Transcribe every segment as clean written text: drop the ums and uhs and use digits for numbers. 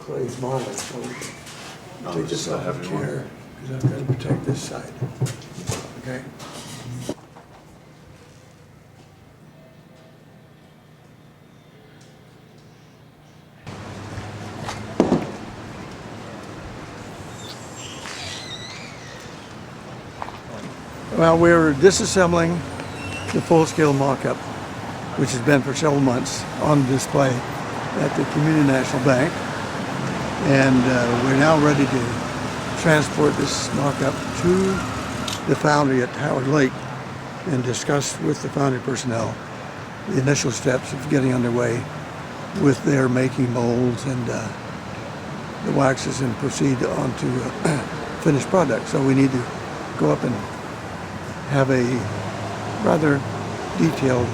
Clay's model, so take this off the chair, because I've got to protect this side. Okay? Well, we're disassembling the full-scale mock-up, which has been for several months on display at the Community National Bank. And we're now ready to transport this mock-up to the foundry at Howard Lake and discuss with the foundry personnel the initial steps of getting underway with their making molds and the waxes and proceed on to finished product. So we need to go up and have a rather detailed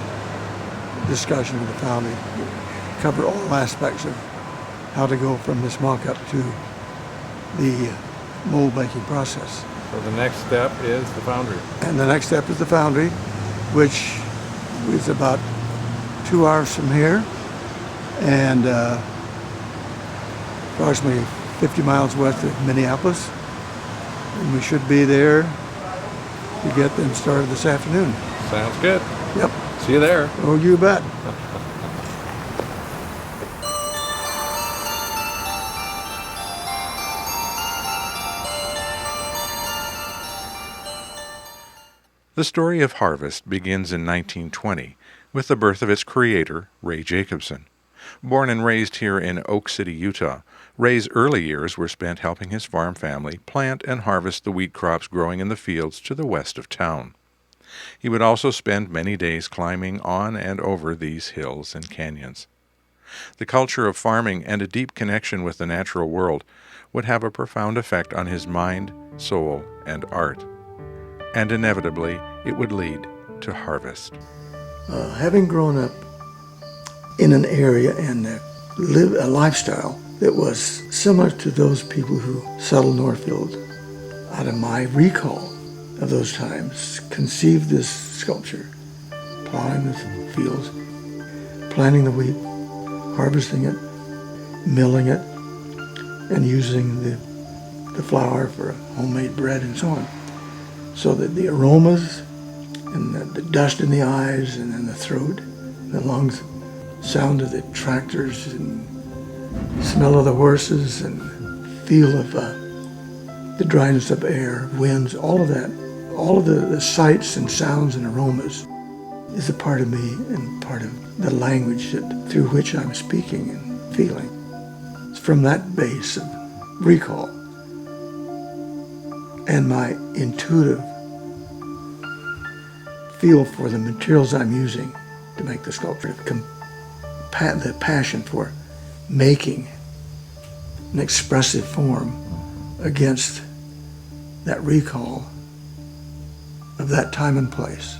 discussion with the foundry, cover all aspects of how to go from this mock-up to the mold making process. So the next step is the foundry. And the next step is the foundry, which is about 2 hours from here and approximately 50 miles west of Minneapolis. And we should be there to get them started this afternoon. Sounds good. Yep. See you there. Oh, you bet. The story of Harvest begins in 1920 with the birth of its creator, Ray Jacobson. Born and raised here in Oak City, Utah, Ray's early years were spent helping his farm family plant and harvest the wheat crops growing in the fields to the west of town. He would also spend many days climbing on and over these hills and canyons. The culture of farming and a deep connection with the natural world would have a profound effect on his mind, soul, and art. And inevitably, it would lead to Harvest. Having grown up in an area and live a lifestyle that was similar to those people who settled Northfield, out of my recall of those times, conceived this sculpture, plowing the fields, planting the wheat, harvesting it, milling it, and using the flour for homemade bread and so on. So that the aromas and the dust in the eyes and in the throat, the lungs, sound of the tractors and smell of the horses and feel of the dryness of air, winds, all of that, all of the sights and sounds and aromas is a part of me and part of the language through which I'm speaking and feeling. It's from that base of recall and my intuitive feel for the materials I'm using to make the sculpture, the passion for making an expressive form against that recall of that time and place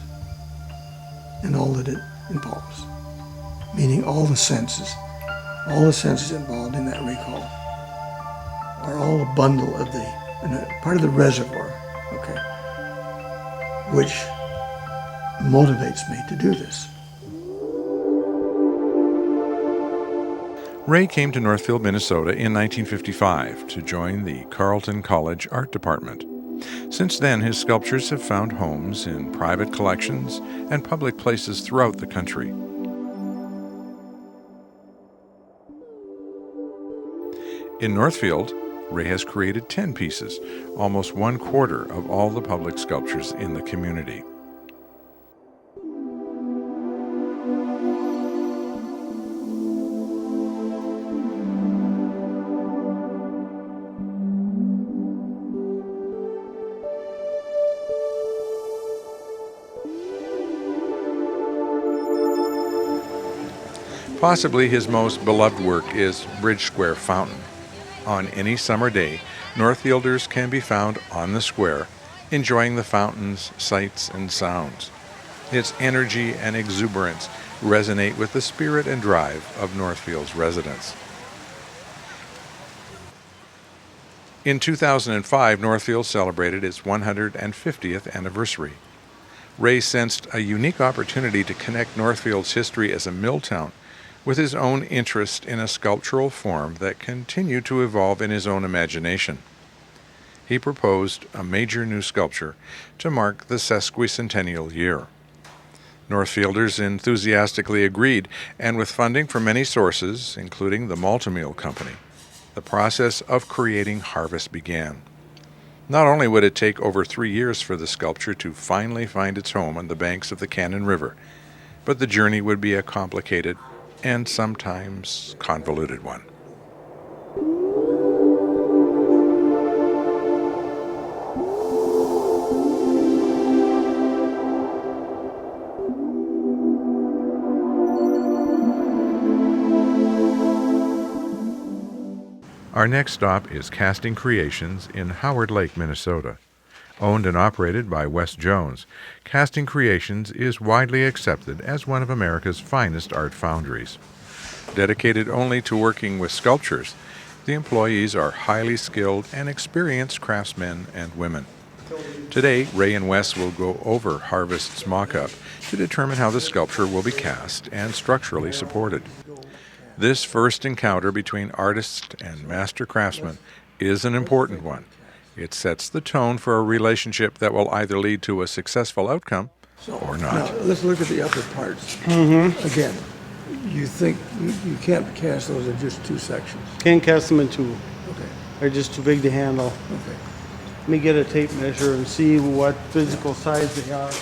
and all that it involves, meaning all the senses involved in that recall are all a bundle of part of the reservoir, okay, which motivates me to do this. Ray came to Northfield, Minnesota in 1955 to join the Carleton College Art Department. Since then, his sculptures have found homes in private collections and public places throughout the country. In Northfield, Ray has created 10 pieces, almost 1/4 of all the public sculptures in the community. Possibly his most beloved work is Bridge Square Fountain. On any summer day, Northfielders can be found on the square, enjoying the fountain's sights and sounds. Its energy and exuberance resonate with the spirit and drive of Northfield's residents. In 2005, Northfield celebrated its 150th anniversary. Ray sensed a unique opportunity to connect Northfield's history as a mill town with his own interest in a sculptural form that continued to evolve in his own imagination. He proposed a major new sculpture to mark the sesquicentennial year. Northfielders enthusiastically agreed, and with funding from many sources, including the Maltmeal Company, the process of creating Harvest began. Not only would it take over 3 years for the sculpture to finally find its home on the banks of the Cannon River, but the journey would be a complicated and sometimes convoluted one. Our next stop is Casting Creations in Howard Lake, Minnesota. Owned and operated by Wes Jones, Casting Creations is widely accepted as one of America's finest art foundries. Dedicated only to working with sculptures, the employees are highly skilled and experienced craftsmen and women. Today, Ray and Wes will go over Harvest's mock-up to determine how the sculpture will be cast and structurally supported. This first encounter between artist and master craftsman is an important one. It sets the tone for a relationship that will either lead to a successful outcome or not. Now, let's look at the upper parts. Again, you think you can't cast those in just 2 sections? Can't cast them in 2. Okay. They're just too big to handle. Okay. Let me get a tape measure and see what physical size they are.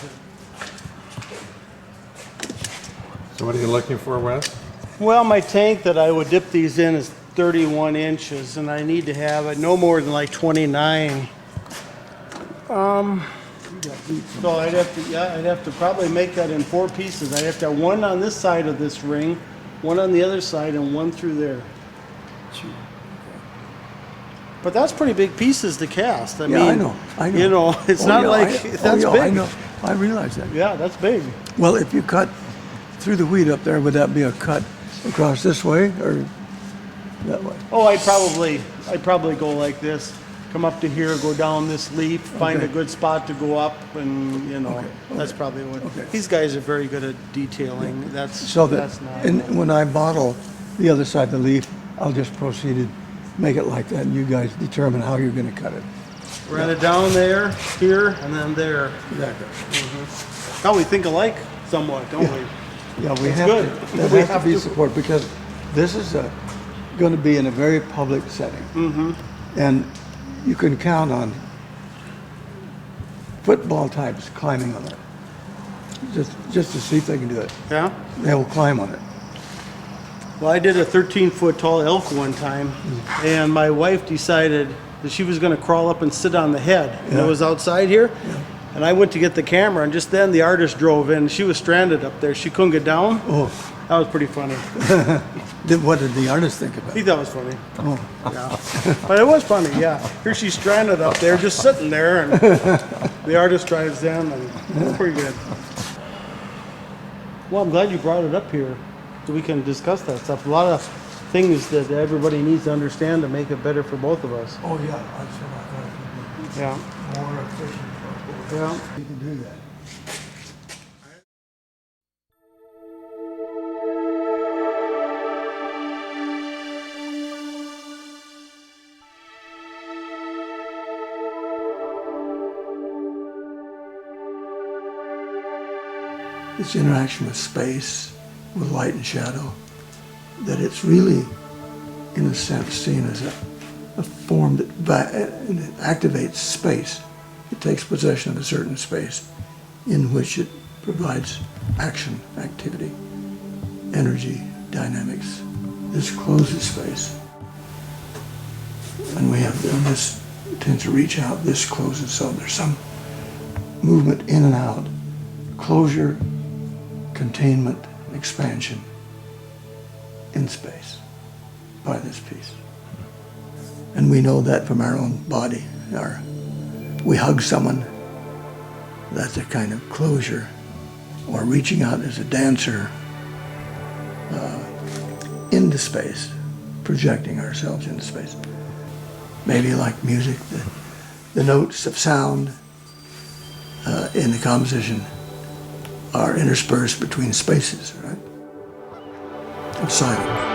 So what are you looking for, Wes? Well, my tank that I would dip these in is 31 inches, and I need to have it no more than like 29. So I'd have to probably make that in 4 pieces. I'd have to have one on this side of this ring, one on the other side, and one through there. But that's pretty big pieces to cast. I mean, I know. You know, it's not like that's big. I know. I realize that. Yeah, that's big. Well, if you cut through the wheat up there, would that be a cut across this way or that way? Oh, I'd probably go like this. Come up to here, go down this leaf, find a good spot to go up, and that's probably what. Okay. These guys are very good at detailing. That's not. And when I bottle the other side of the leaf, I'll just proceed to make it like that, and you guys determine how you're going to cut it. Run it down there, here, and then there. Exactly. Now we think alike somewhat, don't we? Yeah, we That's have good. to. There We has have to be to- support because this is going to be in a very public setting, and you can count on football types climbing on it, just to see if they can do it. Yeah. They will climb on it. Well, I did a 13-foot tall elk one time, and my wife decided that she was going to crawl up and sit on the head. And it was outside here, and I went to get the camera, and just then the artist drove in. She was stranded up there. She couldn't get down. Oh, That was pretty funny. what did the artist think about He it? thought it was funny. Oh, Yeah. But it was funny, yeah. Here she's stranded up there, just sitting there, and the artist drives in, and it's pretty good. Well, I'm glad you brought it up here, so we can discuss that stuff. A lot of things that everybody needs to understand to make it better for both of us. oh yeah, I said I thought it would Yeah. be more efficient for both. Yeah. You can do that. its interaction with space, with light and shadow, that it's really, in a sense, seen as a form that activates space. It takes possession of a certain space in which it provides action, activity, energy, dynamics. This closes space. And we have, and this tends to reach out, this closes, so there's some movement in and out, closure, containment, expansion in space by this piece. And we know that from our own body. We hug someone, that's a kind of closure, or reaching out as a dancer into space, projecting ourselves into space. Maybe like music, the notes of sound in the composition are interspersed between spaces, right? Of silence.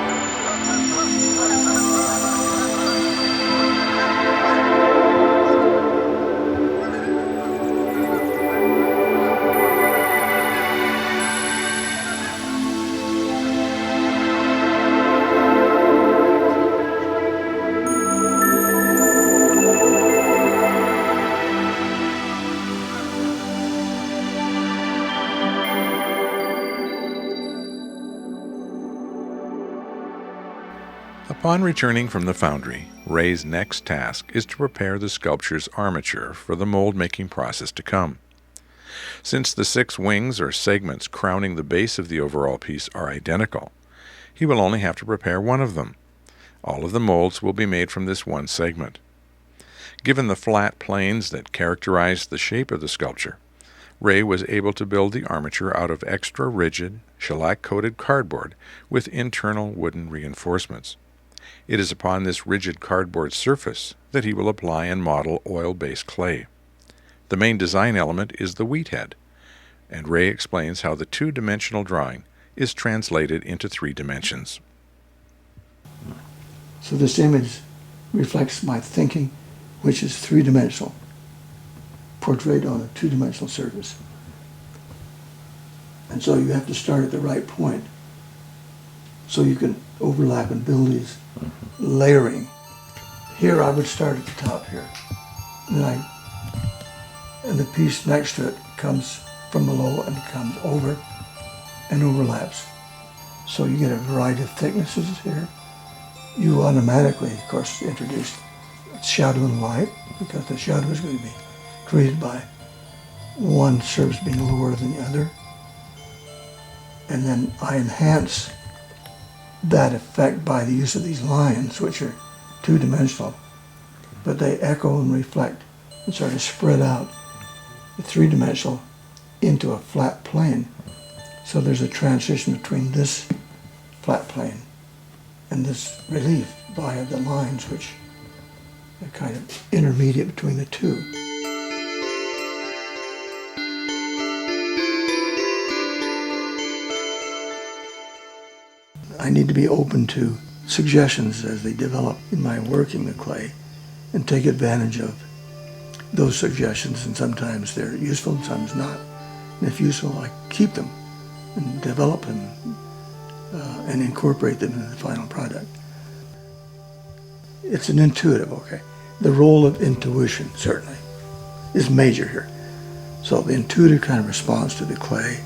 Upon returning from the foundry, Ray's next task is to prepare the sculpture's armature for the mold-making process to come. Since the 6 wings or segments crowning the base of the overall piece are identical, he will only have to prepare one of them. All of the molds will be made from this one segment. Given the flat planes that characterize the shape of the sculpture, Ray was able to build the armature out of extra rigid, shellac-coated cardboard with internal wooden reinforcements. It is upon this rigid cardboard surface that he will apply and model oil-based clay. The main design element is the wheat head, and Ray explains how the 2-dimensional drawing is translated into 3 dimensions. So this image reflects my thinking, which is 3-dimensional, portrayed on a 2-dimensional surface. And so you have to start at the right point so you can overlap and build these layering. Here I would start at the top here. And the piece next to it comes from below and comes over and overlaps. So you get a variety of thicknesses here. You automatically, of course, introduce shadow and light, because the shadow is going to be created by one surface being lower than the other. And then I enhance that effect by the use of these lines, which are 2-dimensional, but they echo and reflect and sort of spread out the 3-dimensional into a flat plane. So there's a transition between this flat plane and this relief via the lines, which are kind of intermediate between the two. I need to be open to suggestions as they develop in my working the clay and take advantage of those suggestions, and sometimes they're useful and sometimes not. And if useful, I keep them and develop them and incorporate them in the final product. It's an intuitive, okay? The role of intuition, certainly, is major here. So the intuitive kind of response to the clay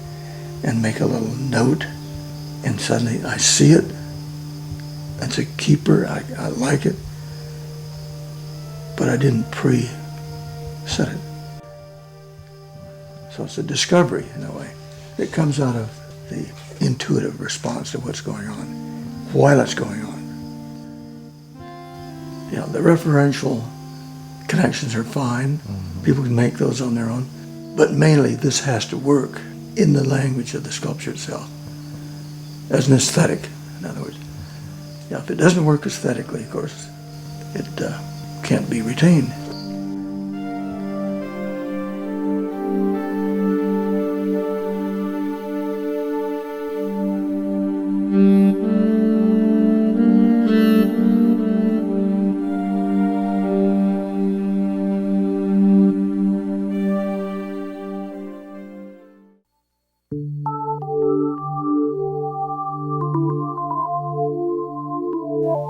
and make a little note, and suddenly I see it. It's a keeper, I like it, but I didn't pre-set it. So it's a discovery, in a way, that comes out of the intuitive response to what's going on while it's going on. You know, the referential connections are fine. People can make those on their own. But mainly this has to work in the language of the sculpture itself, as an aesthetic, in other words. Yeah, if it doesn't work aesthetically, of course, it can't be retained.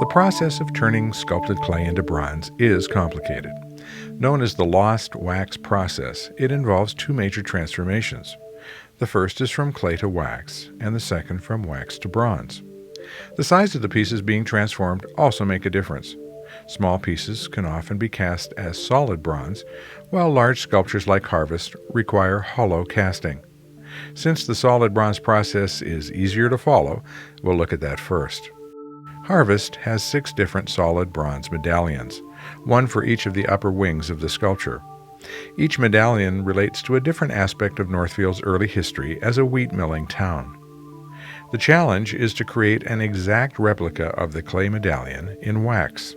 process of turning sculpted clay into bronze is complicated. Known as the lost wax process, it involves two major transformations. The first is from clay to wax, and the second from wax to bronze. The size of the pieces being transformed also make a difference. Small pieces can often be cast as solid bronze, while large sculptures like Harvest require hollow casting. Since the solid bronze process is easier to follow, we'll look at that first. Harvest has 6 different solid bronze medallions, one for each of the upper wings of the sculpture. Each medallion relates to a different aspect of Northfield's early history as a wheat milling town. The challenge is to create an exact replica of the clay medallion in wax.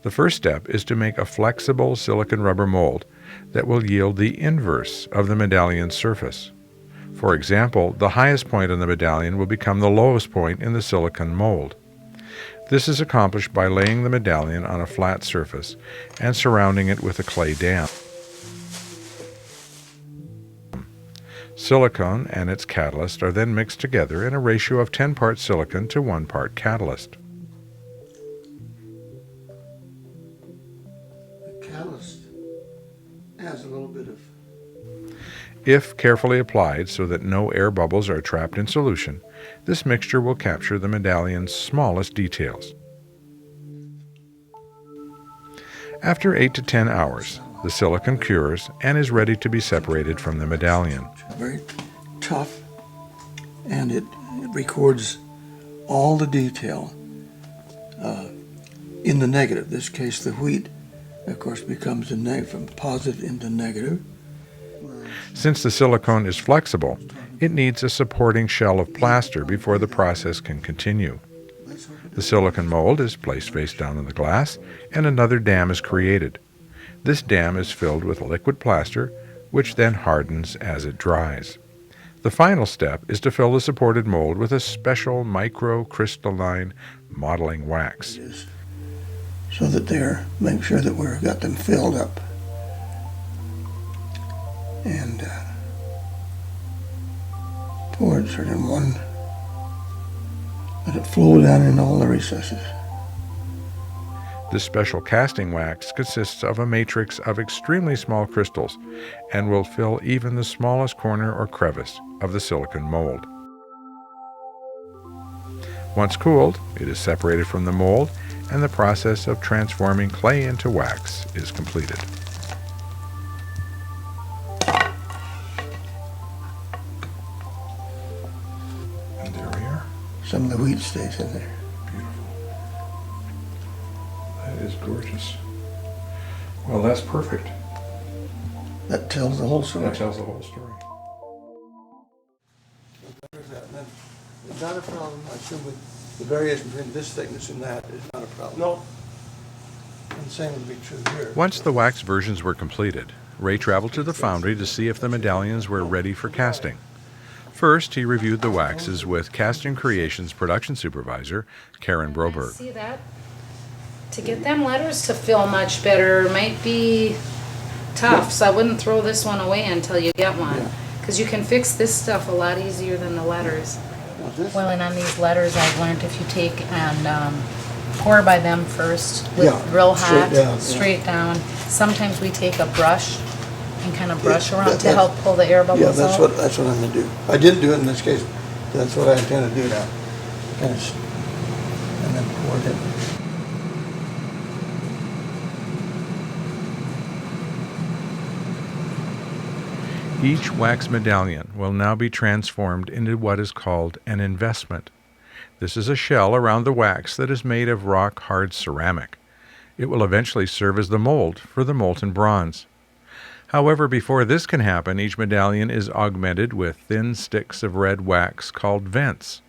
The first step is to make a flexible silicon rubber mold that will yield the inverse of the medallion's surface. For example, the highest point on the medallion will become the lowest point in the silicon mold. This is accomplished by laying the medallion on a flat surface and surrounding it with a clay dam. Silicone and its catalyst are then mixed together in a ratio of 10 parts silicon to 1 part catalyst. The catalyst has a little bit of... If carefully applied so that no air bubbles are trapped in solution, this mixture will capture the medallion's smallest details. After 8 to 10 hours, the silicon cures and is ready to be separated from the medallion. Very tough, and it records all the detail in the negative. In this case, the wheat, of course, becomes from positive into negative. Since the silicone is flexible, it needs a supporting shell of plaster before the process can continue. The silicon mold is placed face down on the glass, and another dam is created. This dam is filled with liquid plaster, which then hardens as it dries. The final step is to fill the supported mold with a special microcrystalline modeling wax. So that make sure that we've got them filled up. And pour it sort of in one, let it flow down in all the recesses. This special casting wax consists of a matrix of extremely small crystals and will fill even the smallest corner or crevice of the silicon mold. Once cooled, it is separated from the mold, and the process of transforming clay into wax is completed. And there we are. Some of the wheat stays in there. That is gorgeous. Well, that's perfect. That tells the whole story. That tells the whole story. It's not a problem. I assume with the variation between this thickness and that is not a problem. No. And the same would be true here. Once the wax versions were completed, Ray traveled to the foundry to see if the medallions were ready for casting. First, he reviewed the waxes with Casting Creations production supervisor, Karen Broberg. See that? To get them letters to fill much better might be tough, so I wouldn't throw this one away until you get one. Because you can fix this stuff a lot easier than the letters. Well, and on these letters, I've learned if you take and pour by them first with real hot, straight down. Sometimes we take a brush and kind of brush around to help pull the air bubbles out. Yeah, that's what I'm going to do. I didn't do it in this case. That's what I intend to do now. Kind of, and then pour it in. Each wax medallion will now be transformed into what is called an investment. This is a shell around the wax that is made of rock-hard ceramic. It will eventually serve as the mold for the molten bronze. However, before this can happen, each medallion is augmented with thin sticks of red wax called vents.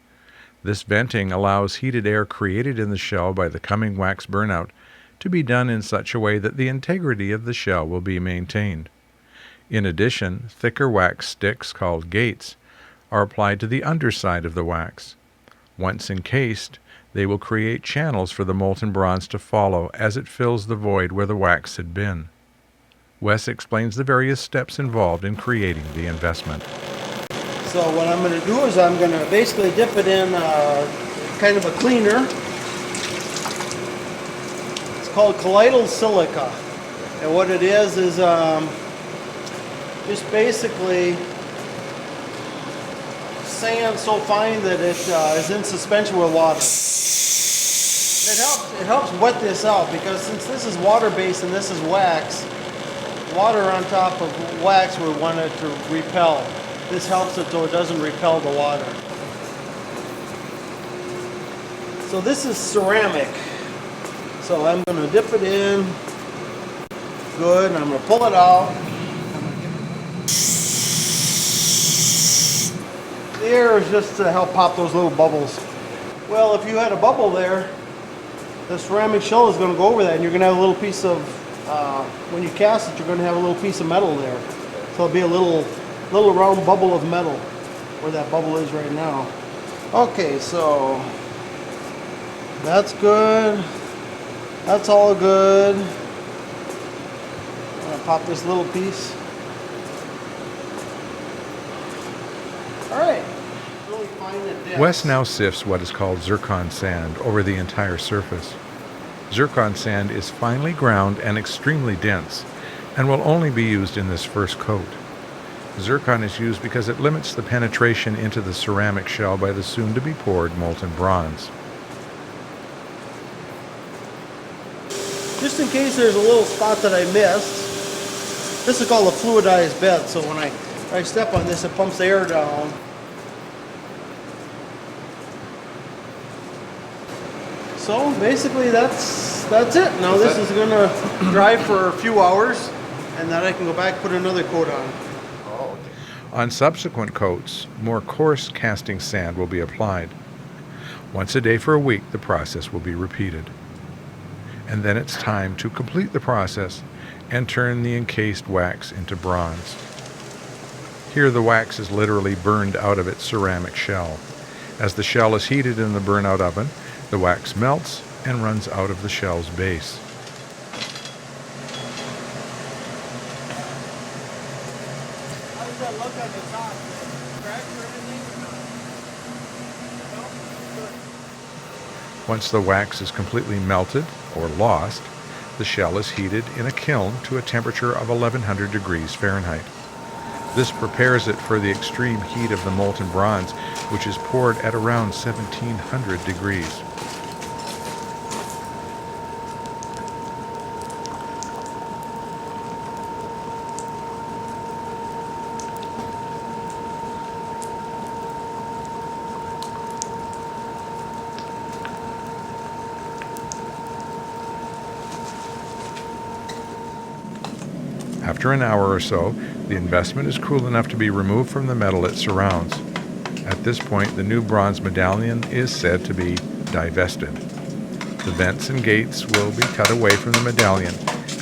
This venting allows heated air created in the shell by the coming wax burnout to be done in such a way that the integrity of the shell will be maintained. In addition, thicker wax sticks called gates are applied to the underside of the wax. Once encased, they will create channels for the molten bronze to follow as it fills the void where the wax had been. Wes explains the various steps involved in creating the investment. So what I'm going to do is I'm going to basically dip it in kind of a cleaner. called colloidal silica. And what it is just basically sand so fine that it is in suspension with water. It helps wet this out, because since this is water-based and this is wax, water on top of wax we want it to repel. This helps it so it doesn't repel the water. So this is ceramic. So I'm going to dip it in. Good. And I'm going to pull it out. The air is just to help pop those little bubbles. Well, if you had a bubble there, the ceramic shell is going to go over that, and you're going to have a little piece of, when you cast it, you're going to have a little piece of metal there. So it'll be a little round bubble of metal where that bubble is right now. Okay, so that's good. That's all good. I'm going to pop this little piece. All right. Really fine and dense. Wes now sifts what is called zircon sand over the entire surface. Zircon sand is finely ground and extremely dense, and will only be used in this first coat. Zircon is used because it limits the penetration into the ceramic shell by the soon-to-be poured molten bronze. Just in case there's a little spot that I missed, this is called a fluidized bed. So when I step on this, it pumps the air down. So basically that's it. Now this is going to dry for a few hours, and then I can go back and put another coat on. On subsequent coats, more coarse casting sand will be applied. Once a day for a week, the process will be repeated. And then it's time to complete the process and turn the encased wax into bronze. Here the wax is literally burned out of its ceramic shell. As the shell is heated in the burnout oven, the wax melts and runs out of the shell's base. How does that look at the top? Cracks or anything? No? Good. Once the wax is completely melted or lost, the shell is heated in a kiln to a temperature of 1100 degrees Fahrenheit. This prepares it for the extreme heat of the molten bronze, which is poured at around 1700 degrees. After an hour or so, the investment is cool enough to be removed from the metal it surrounds. At this point, the new bronze medallion is said to be divested. The vents and gates will be cut away from the medallion,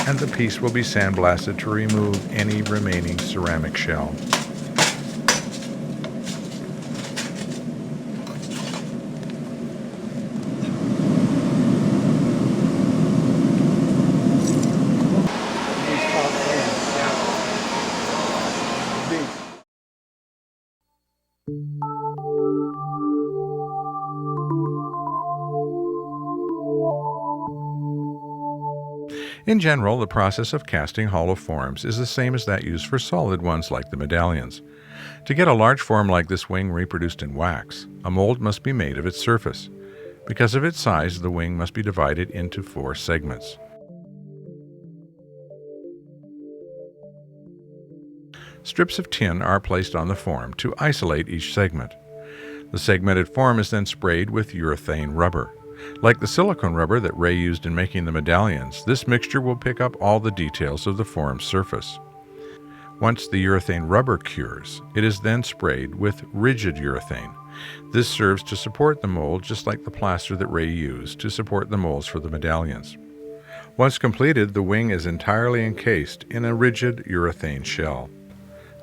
and the piece will be sandblasted to remove any remaining ceramic shell. In general, the process of casting hollow forms is the same as that used for solid ones like the medallions. To get a large form like this wing reproduced in wax, a mold must be made of its surface. Because of its size, the wing must be divided into 4 segments. Strips of tin are placed on the form to isolate each segment. The segmented form is then sprayed with urethane rubber. Like the silicone rubber that Ray used in making the medallions, this mixture will pick up all the details of the form's surface. Once the urethane rubber cures, it is then sprayed with rigid urethane. This serves to support the mold just like the plaster that Ray used to support the molds for the medallions. Once completed, the wing is entirely encased in a rigid urethane shell.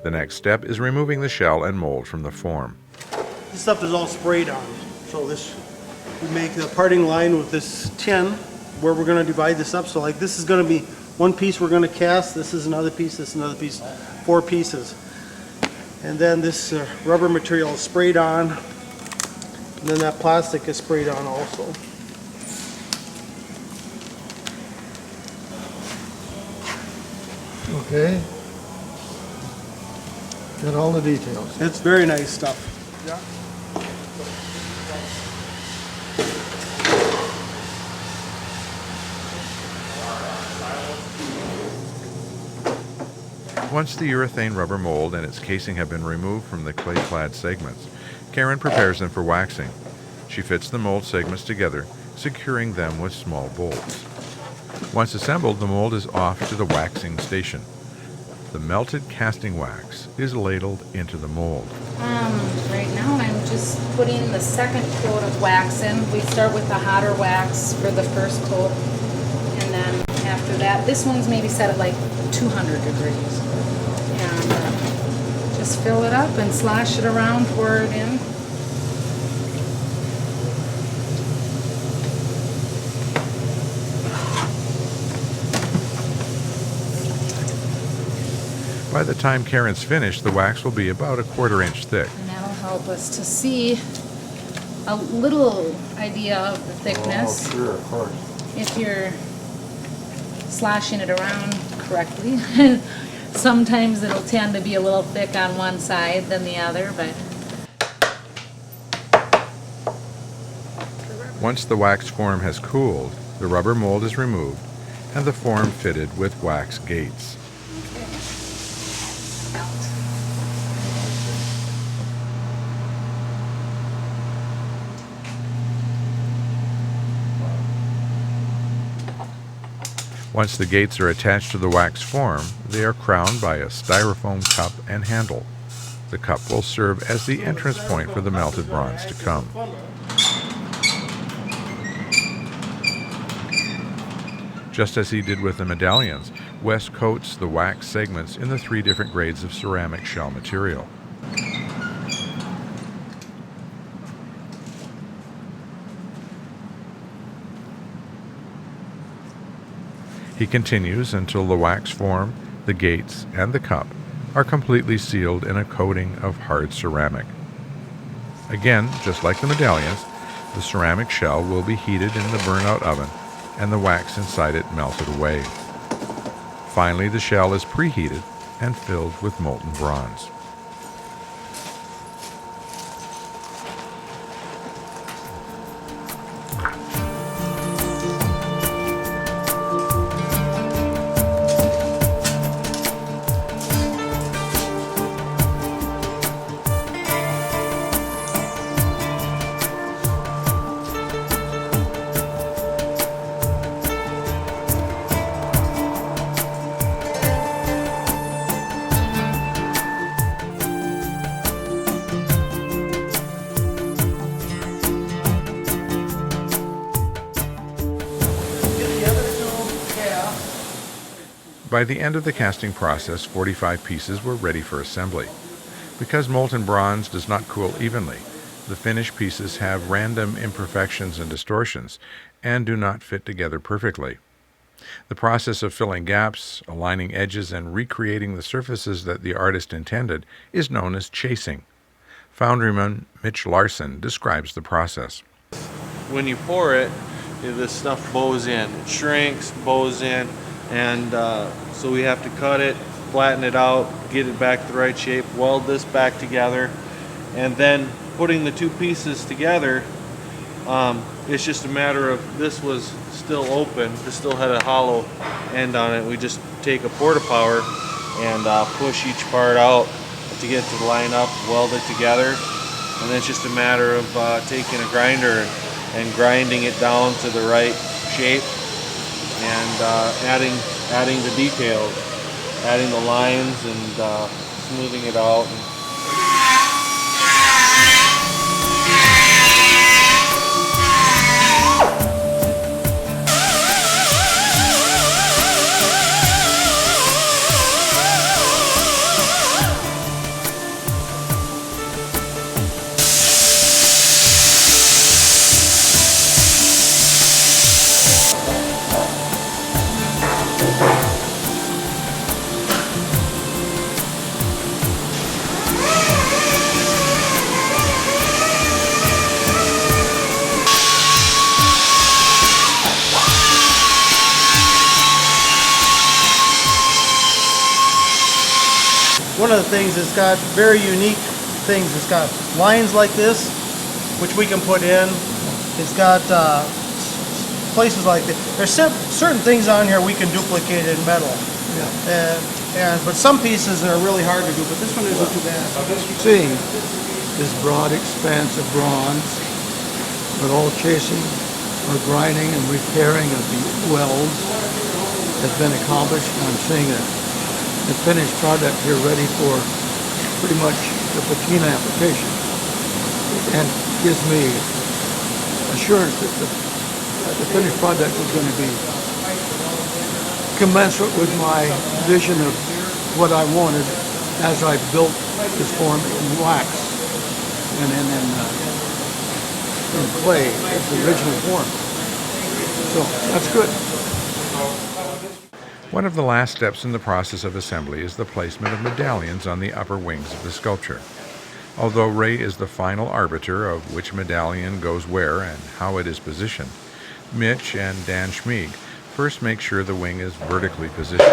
The next step is removing the shell and mold from the form. This stuff is all sprayed on. So we make the parting line with this tin where we're going to divide this up. So like this is going to be one piece we're going to cast, this is another piece, this is another piece, 4 pieces. And then this rubber material is sprayed on, and then that plastic is sprayed on also. Okay. Got all the details. It's very nice stuff. Once the urethane rubber mold and its casing have been removed from the clay-clad segments, Karen prepares them for waxing. She fits the mold segments together, securing them with small bolts. Once assembled, the mold is off to the waxing station. The melted casting wax is ladled into the mold. Right now I'm just putting the second coat of wax in. We start with the hotter wax for the first coat, and then after that, this one's maybe set at like 200 degrees. And just fill it up and slosh it around, pour it in. By the time Karen's finished, the wax will be about 1/4 inch thick. And that'll help us to see a little idea of the thickness. Oh, sure, of course. If you're sloshing it around correctly. Sometimes it'll tend to be a little thick on one side than the other, but Once the wax form has cooled, the rubber mold is removed and the form fitted with wax gates. Once the gates are attached to the wax form, they are crowned by a styrofoam cup and handle. The cup will serve as the entrance point for the melted bronze to come. Just as he did with the medallions, Wes coats the wax segments in the 3 different grades of ceramic shell material. He continues until the wax form, the gates, and the cup are completely sealed in a coating of hard ceramic. Again, just like the medallions, the ceramic shell will be heated in the burnout oven and the wax inside it melted away. Finally, the shell is preheated and filled with molten bronze. By the end of the casting process, 45 pieces were ready for assembly. Because molten bronze does not cool evenly, the finished pieces have random imperfections and distortions and do not fit together perfectly. The process of filling gaps, aligning edges, and recreating the surfaces that the artist intended is known as chasing. Foundryman Mitch Larson describes the process. When you pour it, this stuff bows in. It shrinks, bows in, and so we have to cut it, flatten it out, get it back the right shape, weld this back together, and then putting the 2 pieces together, it's just a matter of, this was still open, this still had a hollow end on it. We just take a porta-power and push each part out to get it to line up, weld it together, and then it's just a matter of taking a grinder and grinding it down to the right shape and adding the details, adding the lines and smoothing it out. one of the things, it's got very unique things. It's got lines like this, which we can put in. It's got places like this. There's certain things on here we can duplicate in metal. Yeah. But some pieces are really hard to do, but this one isn't too bad. Seeing this broad expanse of bronze, but all chasing or grinding and repairing of the welds has been accomplished. And I'm seeing the finished product here ready for pretty much the patina application. And gives me assurance that the finished product is going to be commensurate with my vision of what I wanted as I built this form in wax and in clay as the original form. So that's good. One of the last steps in the process of assembly is the placement of medallions on the upper wings of the sculpture. Although Ray is the final arbiter of which medallion goes where and how it is positioned, Mitch and Dan Schmieg first make sure the wing is vertically positioned.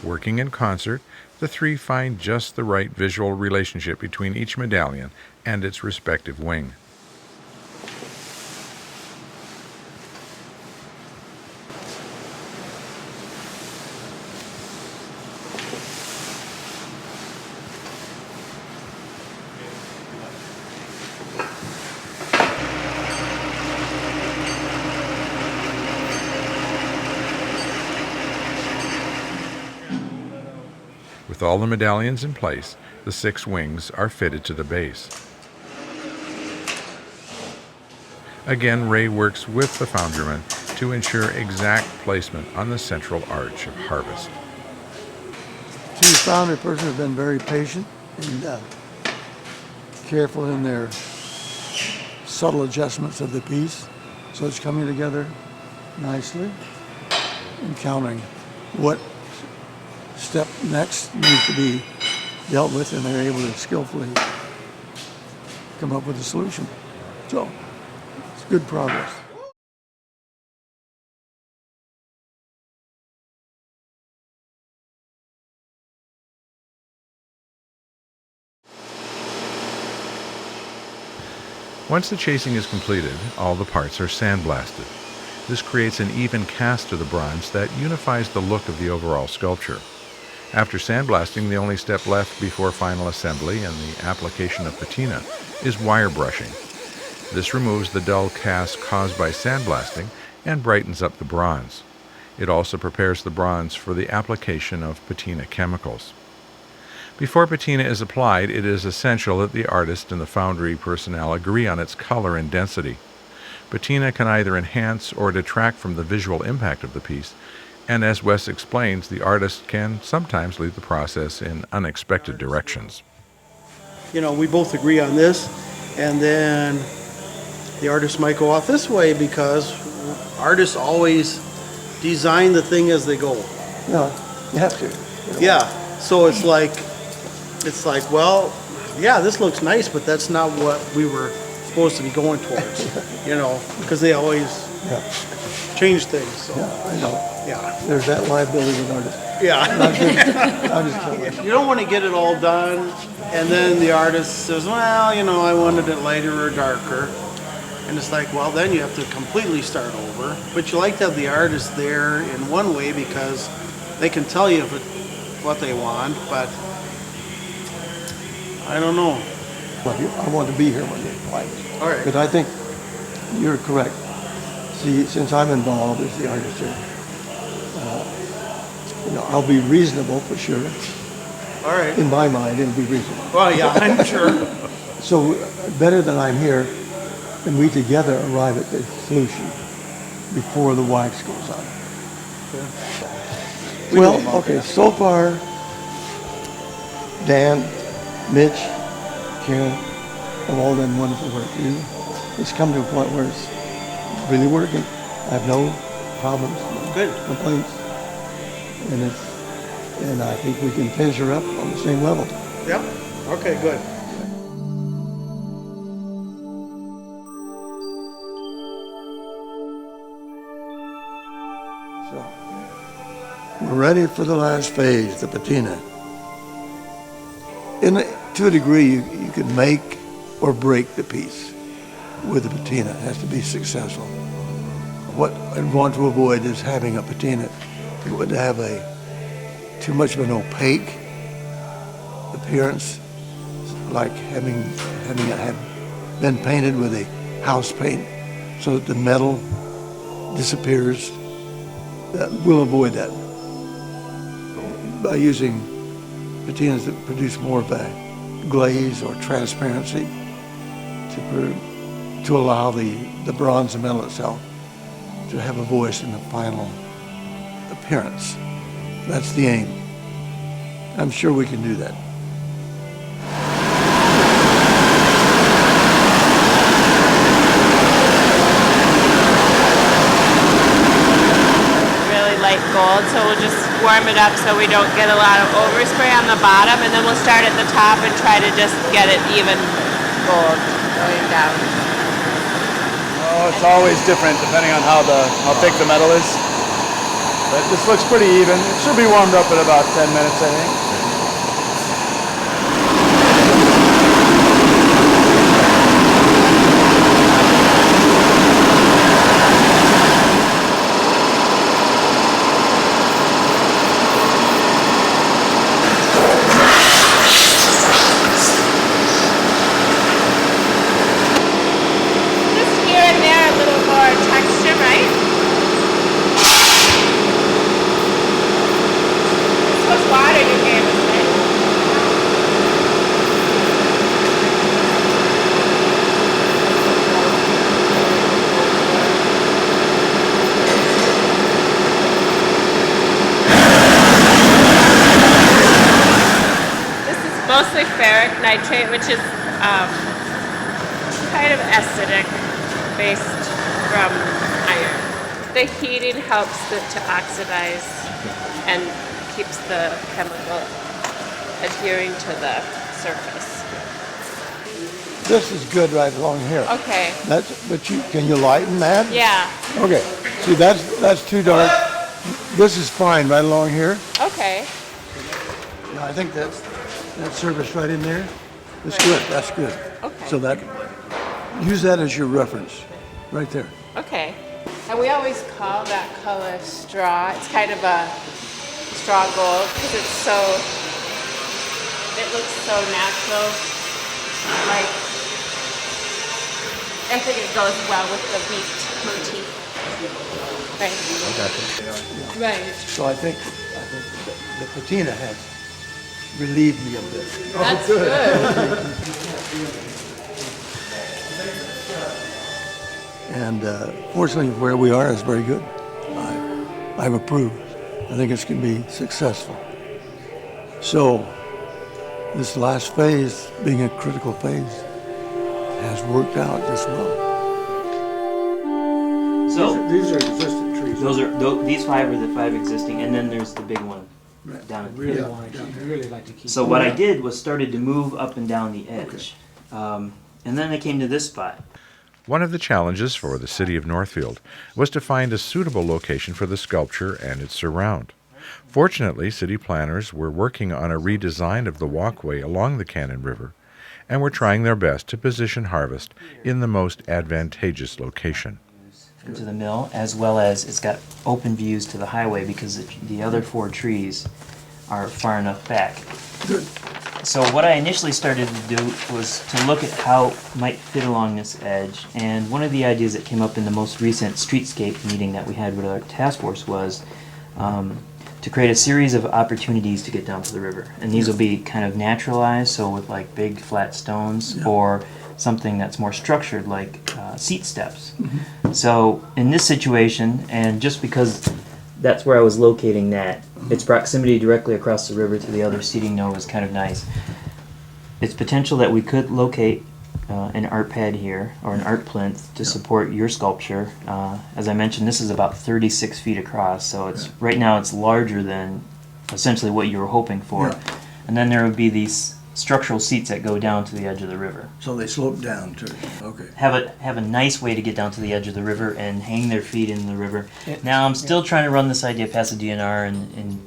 Working in concert, the three find just the right visual relationship between each medallion and its respective wing. With all the medallions in place, the 6 wings are fitted to the base. Again, Ray works with the foundryman to ensure exact placement on the central arch of Harvest. The foundry person has been very patient and careful in their subtle adjustments of the piece. So it's coming together nicely, encountering what step next needs to be dealt with, and they're able to skillfully come up with a solution. So it's good progress. Once the chasing is completed, all the parts are sandblasted. This creates an even cast to the bronze that unifies the look of the overall sculpture. After sandblasting, the only step left before final assembly and the application of patina is wire brushing. This removes the dull cast caused by sandblasting and brightens up the bronze. It also prepares the bronze for the application of patina chemicals. Before patina is applied, it is essential that the artist and the foundry personnel agree on its color and density. Patina can either enhance or detract from the visual impact of the piece, and as Wes explains, the artist can sometimes lead the process in unexpected directions. You know, we both agree on this, and then the artist might go off this way because artists always design the thing as they go. No, you have to. Yeah, so it's like, well, yeah, this looks nice, but that's not what we were supposed to be going towards, you know, because they always change things. So. Yeah, I know. Yeah. There's that liability with artists. Yeah. I'm just kidding. You don't want to get it all done, and then the artist says, well, you know, I wanted it lighter or darker. And it's like, well, then you have to completely start over. But you like to have the artist there in one way because they can tell you what they want, but I don't know. I want to be here when you apply. All right. But I think you're correct. See, since I'm involved as the artist here, I'll be reasonable for sure. All right. In my mind, it'll be reasonable. Well, yeah, I'm sure. So better that I'm here and we together arrive at the solution before the wax goes on. Yeah. Well, okay, so far, Dan, Mitch, Karen have all done wonderful work. It's come to a point where it's really working. I have no problems, no Good. complaints. And I think we can finish her up on the same level. Yeah. Okay, good. So we're ready for the last phase, the patina. To a degree, you can make or break the piece with the patina. It has to be successful. What I'd want to avoid is having a patina that would have too much of an opaque appearance, like having it have been painted with a house paint so that the metal disappears. We'll avoid that by using patinas that produce more of a glaze or transparency to allow the bronze metal itself to have a voice in the final appearance. That's the aim. I'm sure we can do that. Really light gold, so we'll just warm it up so we don't get a lot of overspray on the bottom, and then we'll start at the top and try to just get it even gold going down. Oh, it's always different depending on how thick the metal is. But this looks pretty even. It should be warmed up in about 10 minutes, I think. Mostly ferric nitrate, which is kind of acidic based from iron. The heating helps it to oxidize and keeps the chemical adhering to the surface. This is good right along here. Okay. Can you lighten that? Yeah. Okay. See, that's too dark. This is fine right along here. Okay. I think that surface right in there is good. That's good. Okay. So use that as your reference, right there. Okay. And we always call that color straw. It's kind of a straw gold because it looks so natural. Like, I think it goes well with the beaked motif. Right. Right. So I think the patina has relieved me a bit. That's good. And fortunately, where we are is very good. I've approved. I think it's going to be successful. So this last phase, being a critical phase, has worked out just well. So These are existing trees. these 5 are the 5 existing, and then there's the big one down at the Really end. want to keep, really like to keep. So what I did was started to move up and down the edge, and then I came to this spot. One of the challenges for the city of Northfield was to find a suitable location for the sculpture and its surround. Fortunately, city planners were working on a redesign of the walkway along the Cannon River and were trying their best to position Harvest in the most advantageous location. Into the mill, as well as it's got open views to the highway because the other 4 trees are far enough back. Good. So what I initially started to do was to look at how it might fit along this edge, and one of the ideas that came up in the most recent streetscape meeting that we had with our task force was to create a series of opportunities to get down to the river. And these will be kind of naturalized, so with like big flat stones, or something that's more structured like seat steps. So in this situation, and just because that's where I was locating that, its proximity directly across the river to the other seating node was kind of nice. It's potential that we could locate an art pad here, or an art plinth, to support your sculpture. As I mentioned, this is about 36 feet across, so it's right now it's larger than essentially what you were hoping for. And then there would be these structural seats that go down to the edge of the river. So they slope down to, okay. Have a nice way to get down to the edge of the river and hang their feet in the river. Now I'm still trying to run this idea past the DNR, and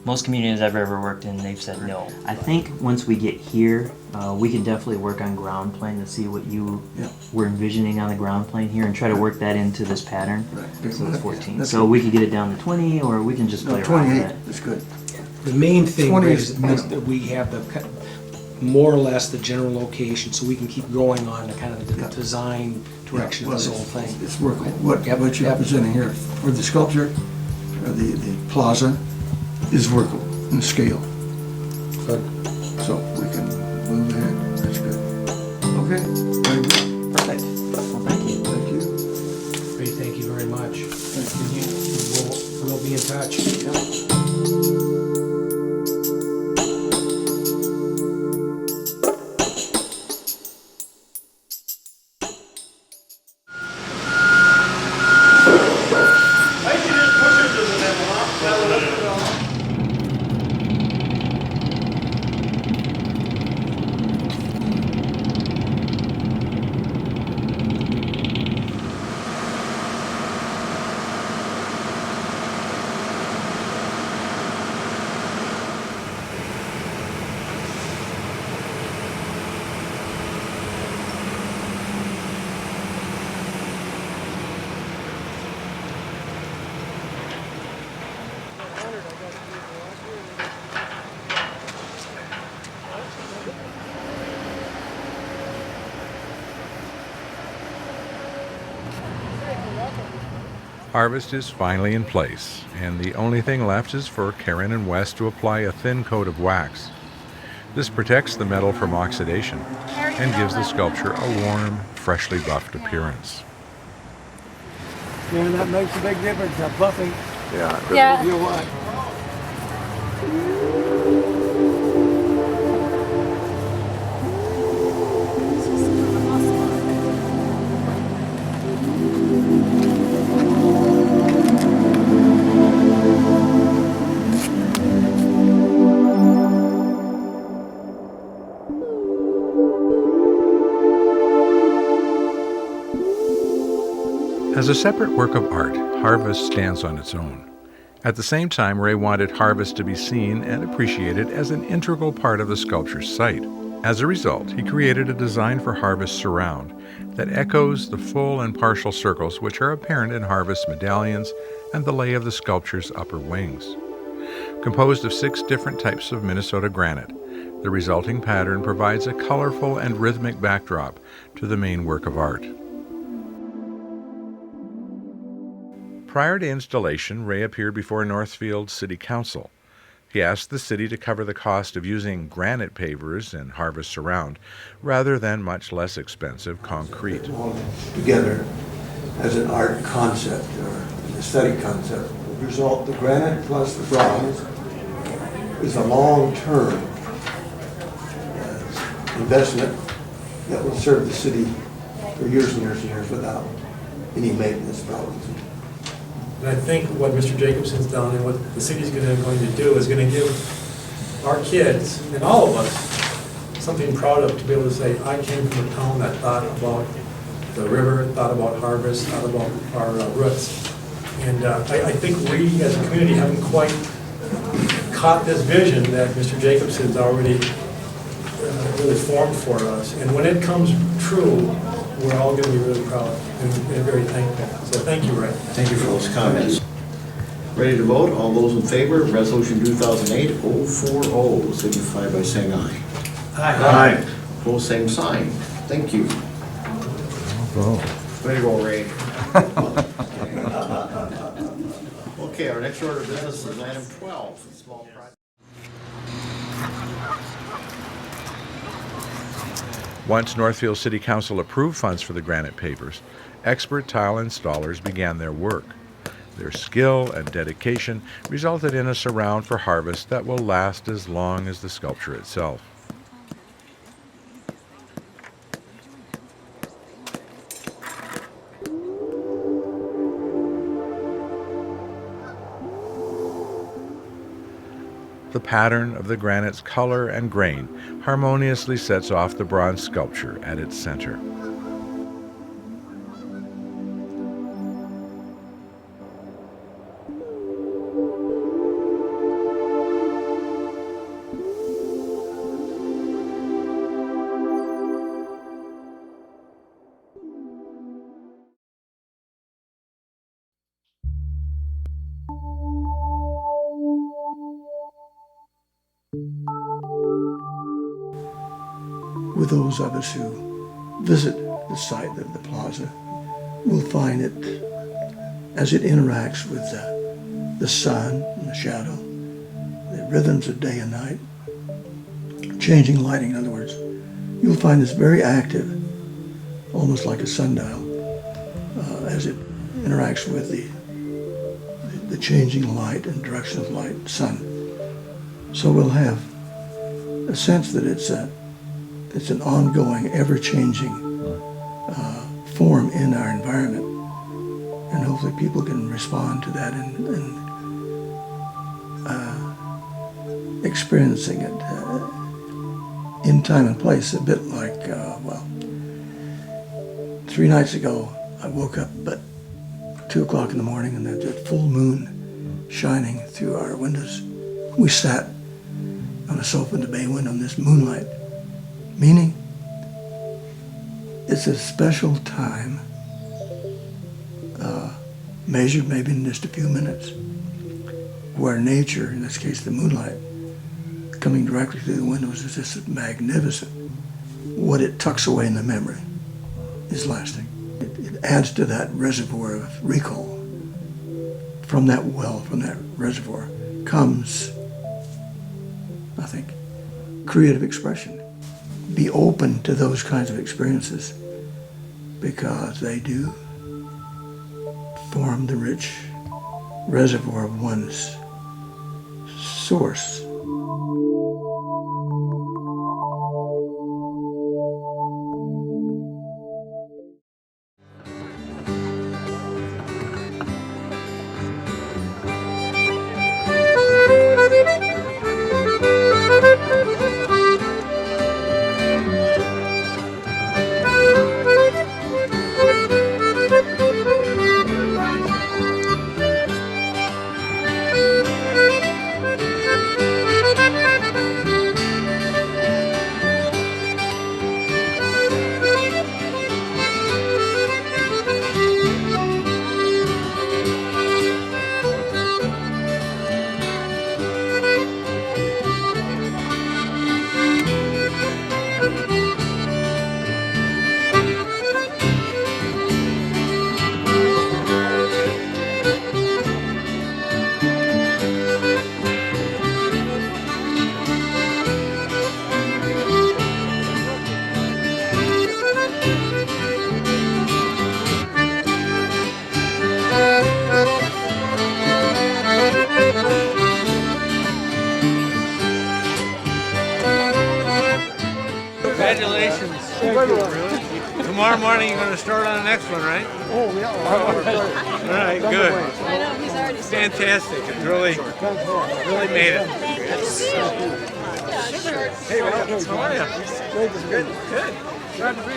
most communities I've ever worked in, they've said no. I think once we get here, we can definitely work on ground plane to see what you were envisioning on the ground plane here and try to work that into this pattern. Right. So it's 14. That's So we could get it down to 20, or we can just play around with 28, it. that's good. The main thing 20 is is minimum. that we have more or less the general location, so we can keep going on the kind of the design direction of this whole thing. It's workable. What you're presenting here for the sculpture, the plaza, is workable in scale. Good. So we can move ahead. That's good. Okay. Very good. Perfect. Well, thank you. Thank you. Great, thank you very much. We'll be in touch. Harvest is finally in place, and the only thing left is for Karen and Wes to apply a thin coat of wax. This protects the metal from oxidation and gives the sculpture a warm, freshly buffed appearance. Yeah, that makes a big difference, that buffing. Yeah. You know what? As a separate work of art, Harvest stands on its own. At the same time, Ray wanted Harvest to be seen and appreciated as an integral part of the sculpture's site. As a result, he created a design for Harvest's surround that echoes the full and partial circles which are apparent in Harvest's medallions and the lay of the sculpture's upper wings. Composed of 6 different types of Minnesota granite, the resulting pattern provides a colorful and rhythmic backdrop to the main work of art. Prior to installation, Ray appeared before Northfield City Council. He asked the city to cover the cost of using granite pavers in Harvest Surround rather than much less expensive concrete. All together as an art concept or an aesthetic concept. The result, the granite plus the bronze is a long-term investment that will serve the city for years and years and years without any maintenance problems. And I think what Mr. Jacobson's done and what the city's going to do is going to give our kids and all of us something proud of, to be able to say, I came from a town that thought about the river, thought about harvest, thought about our roots. And I think we as a community haven't quite caught this vision that Mr. Jacobson's already really formed for us. And when it comes true, we're all going to be really proud and very thankful. So thank you, Ray. Thank you for those comments. Ready to vote? All those in favor of Resolution 2008-040 signify by saying aye. Aye. Opposed, same sign. Thank you. Way to go, Ray. Okay, our next order of business is item 12. Small project. Once Northfield City Council approved funds for the granite pavers, expert tile installers began their work. Their skill and dedication resulted in a surround for Harvest that will last as long as the sculpture itself. The pattern of the granite's color and grain harmoniously sets off the bronze sculpture at its center. With those of us who visit the site of the plaza, we'll find it as it interacts with the sun and the shadow, the rhythms of day and night, changing lighting, in other words. You'll find this very active, almost like a sundial, as it interacts with the changing light and direction of light, sun. So we'll have a sense that it's an ongoing, ever-changing form in our environment, and hopefully people can respond to that and experiencing it in time and place, a bit like, 3 nights ago I woke up at 2 o'clock in the morning and there's a full moon shining through our windows. We sat on a sofa in the bay window in this moonlight, meaning it's a special time, measured maybe in just a few minutes, where nature, in this case the moonlight, coming directly through the windows is just magnificent. What it tucks away in the memory is lasting. It adds to that reservoir of recall. From that well, from that reservoir, comes, I think, creative expression. Be open to those kinds of experiences because they do form the rich reservoir of one's source. Congratulations. Tomorrow morning you're going to start on the next one, right? Oh, yeah. All right, good. Fantastic. It really made it. Hey, how are you? Good. Good. Glad to be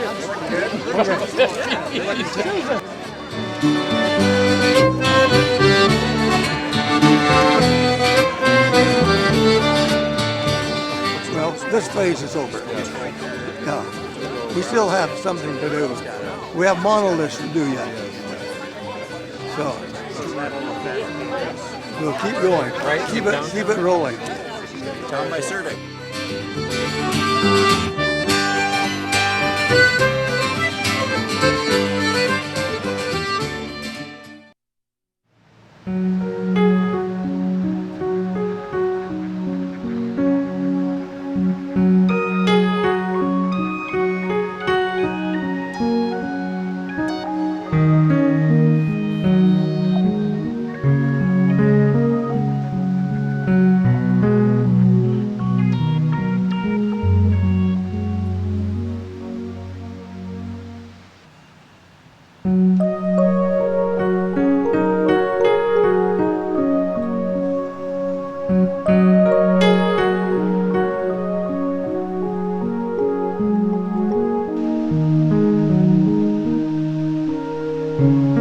Well, this phase is over. Yeah. We still have something to do. We have monoliths to do yet. So we'll keep going. Right? Keep it rolling. Down by Survey. you.